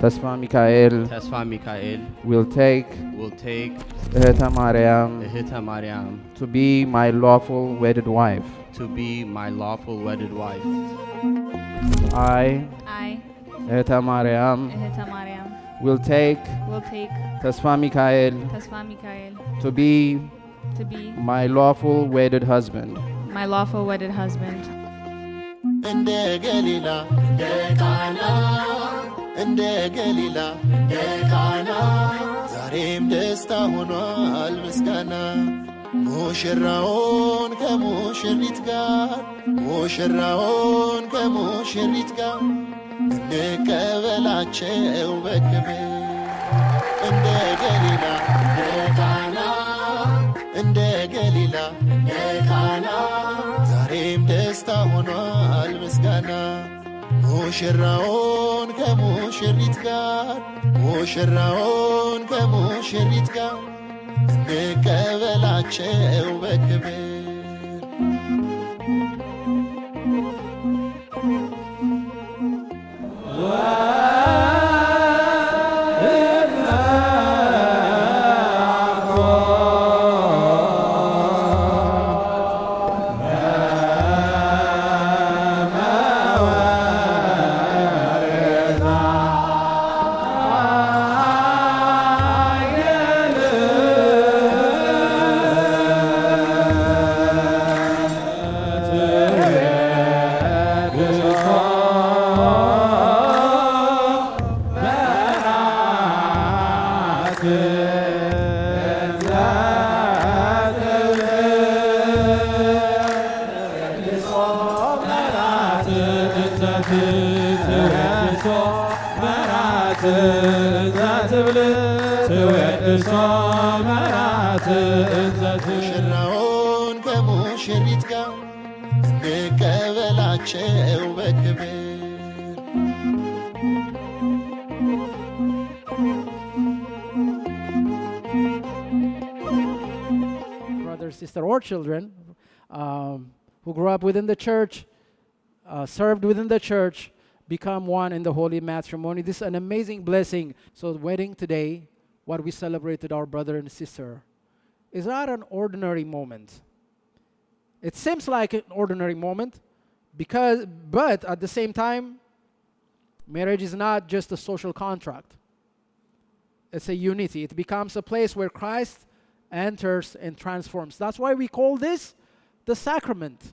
ተስፋ ሚካኤል will take እህተ ማርያም to be my lawful wedded wife. I እህተ ማርያም will take ተስፋ ሚካኤል to be my lawful wedded husband. እንደ ገሊላ እንደ ቃና እንደ ገሊላ እንደ ቃና ዛሬም ደስታ ሆኗል ምስጋና ሙሽራውን ከሙሽሪት ጋር እንቀበላቸው በክብር እንደ ገሊላ እንደ ቃና እንደ ገሊላ እንደ ቃና ዛሬም ደስታ ሆኗል ምስጋና ሙሽራውን ከሙሽሪት ጋር እንቀበላቸው በክብር ሙሽራውን ከሙሽሪት ጋር እንቀበላቸው በክብር Brothers, sisters, or children who grew up within the church, served within the church, become one in the holy matrimony. This is an amazing blessing. So wedding today, what we celebrated our brother and sister, is not an ordinary moment. It seems like an ordinary moment, but at the same time, marriage is not just a social contract. It's a unity. It becomes a place where Christ enters and transforms. That's why we call this the sacrament.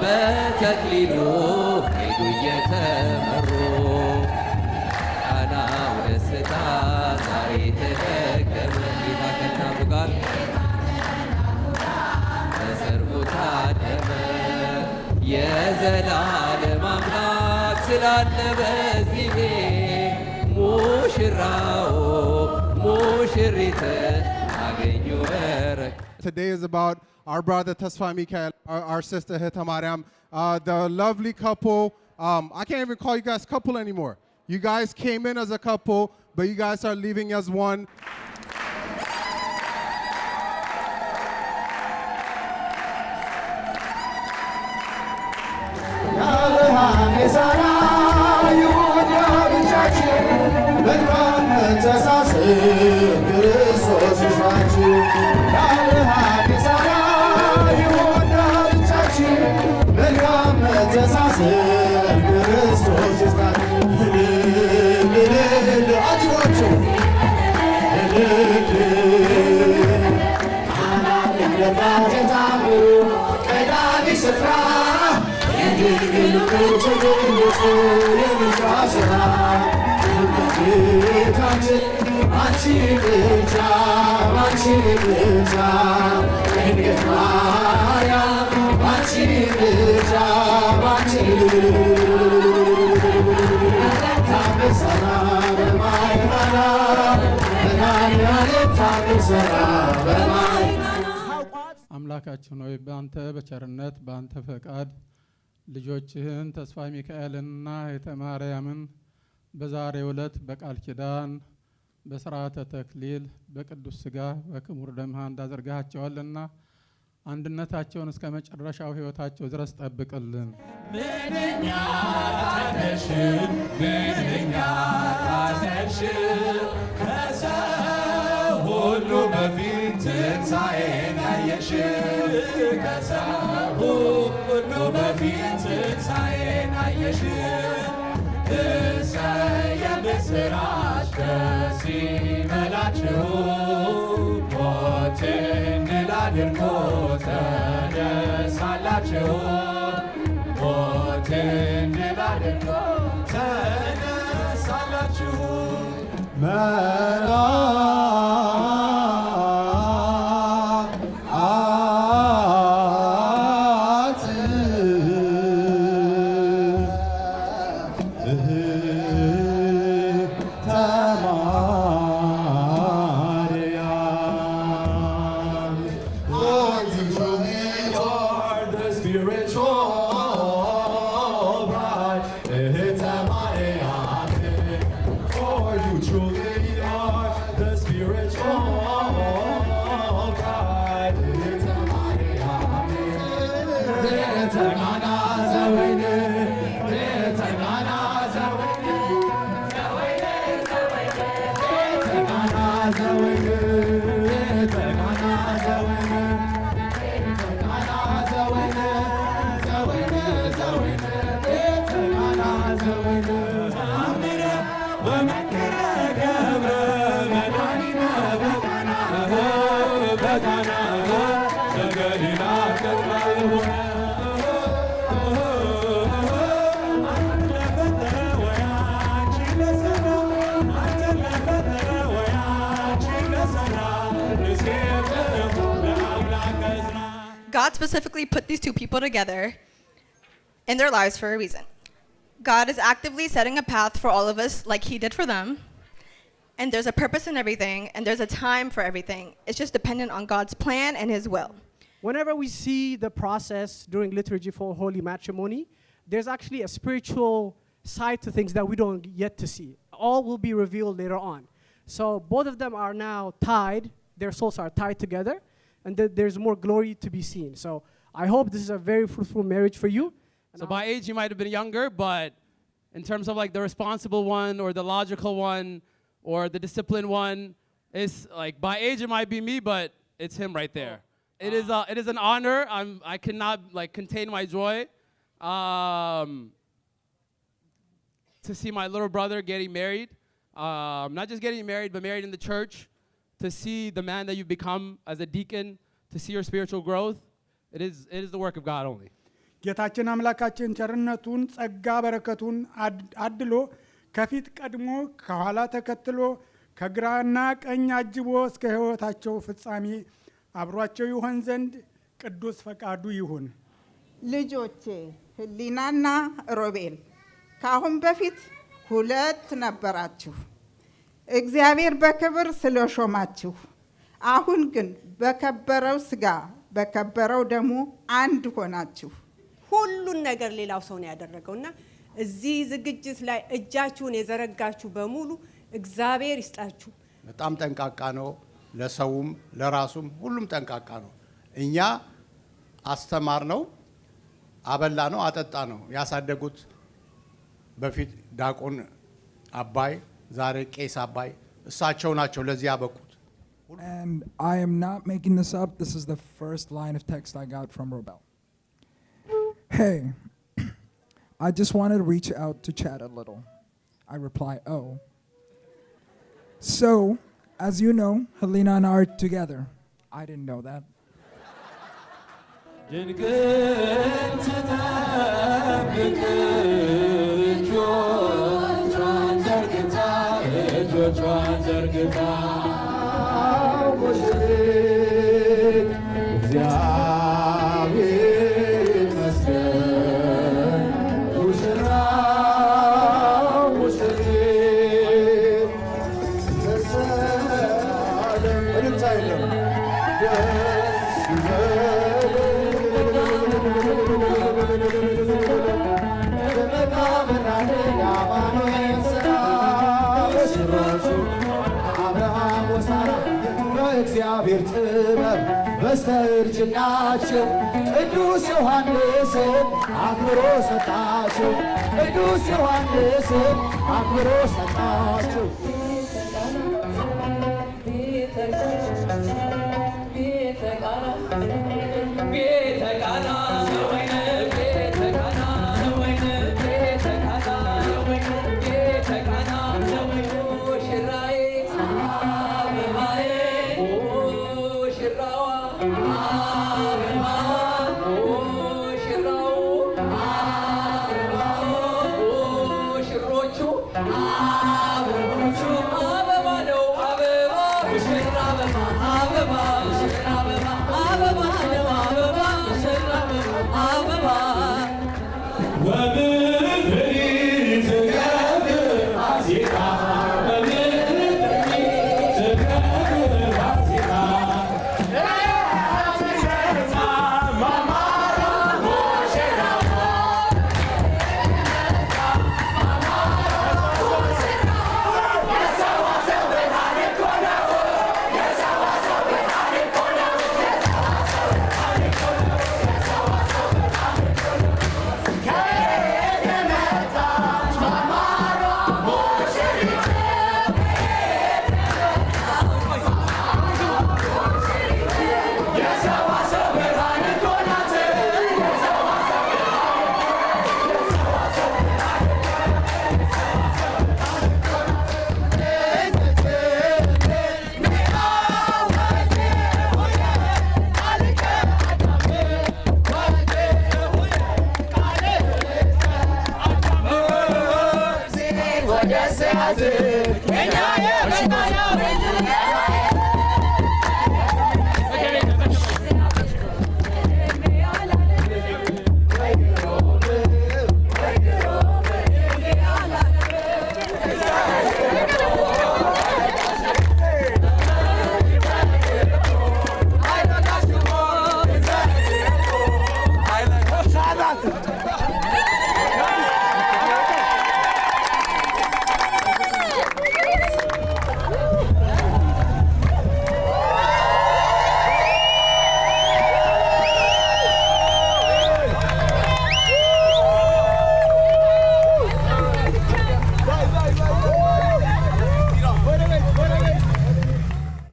በተክሊሉ ሄዱ እየተመሩ ቃናው ደስታ ዛሬ ተደገመ ጌታ ከእናቱ ጋር በሰርጉ ታደመ የዘላለም አምላክ ስላለ በዚህ ሙሽራው ሙሽሪት አገኙ በረከት Today is about our brother Tesfa Mikael, our sister Heta Mariam, the lovely couple. I can't even call you guys couple anymore. You guys came in as a couple, but you guys are leaving as one. አምላካችን ሆይ በአንተ በቸርነት በአንተ ፈቃድ ልጆችህን ተስፋ ሚካኤልና እህተ ማርያምን በዛሬው ዕለት በቃል ኪዳን በሥርዓተ ተክሊል በቅዱስ ሥጋ በክቡር ደምህ እንዳደርጋቸዋልና አንድነታቸውን እስከ መጨረሻው ህይወታቸው ድረስ ጠብቅልን። ምንኛ ታደሽ ምንኛ ታደሽ ከሰው ሁሉ በፊት ትንሣኤን ያየሽ ከሰው ሁሉ በፊት ትንሣኤን ያየሽ እሰይ የምስራች ደስ ይበላችሁ ሞትን ድል አድርጎ ተነሳላችሁ ሞትን ድል አድርጎ ተነሳላችሁ God specifically put these two people together in their lives for a reason. God is actively setting a path for all of us like he did for them. And there's a purpose in everything, and there's a time for everything. It's just dependent on God's plan and his will. Whenever we see the process during liturgy for holy matrimony, there's actually a spiritual side to things that we don't yet to see. All will be revealed later on. So both of them are now tied, their souls are tied together, and there's more glory to be seen. So I hope this is a very fruitful marriage for you. So by age, you might have been younger, but in terms of like the responsible one or the logical one or the disciplined one, it's like by age it might be me, but it's him right there. It is an honor. I cannot like contain my joy to see my little brother getting married. Not just getting married, but married in the church. To see the man that you've become as a deacon, to see your spiritual growth, it is the work of God only. ጌታችን አምላካችን ቸርነቱን ጸጋ በረከቱን አድሎ ከፊት ቀድሞ ከኋላ ተከትሎ ከግራና ቀኝ አጅቦ እስከ ሕይወታቸው ፍጻሜ አብሯቸው ይሆን ዘንድ ቅዱስ ፈቃዱ ይሁን። ልጆቼ ህሊናና ሮቤል ካሁን በፊት ሁለት ነበራችሁ። እግዚአብሔር በክብር ስለሾማችሁ አሁን ግን በከበረው ሥጋ በከበረው ደሙ አንድ ሆናችሁ ሁሉን ነገር ሌላው ሰው ነው ያደረገውና እዚህ ዝግጅት ላይ እጃችሁን የዘረጋችሁ በሙሉ እግዚአብሔር ይስጣችሁ። በጣም ጠንቃቃ ነው፣ ለሰውም ለራሱም ሁሉም ጠንቃቃ ነው። እኛ አስተማር ነው፣ አበላ ነው፣ አጠጣ ነው ያሳደጉት። በፊት ዳቆን አባይ ዛሬ ቄስ አባይ እሳቸው ናቸው ለዚህ ያበቁት። And I am not making this up. This is the first line of text I got from Robel. Hey, I just wanted to reach out to chat a little. I reply, oh. So, as you know, Helena and I are together. I didn't know that. እግዚአብሔር ጥበብ በስተእርጅናቸው ቅዱስ ዮሐንስን አክብሮ ሰጣቸው። ቅዱስ ዮሐንስን አክብሮ ሰጣቸው። Yes,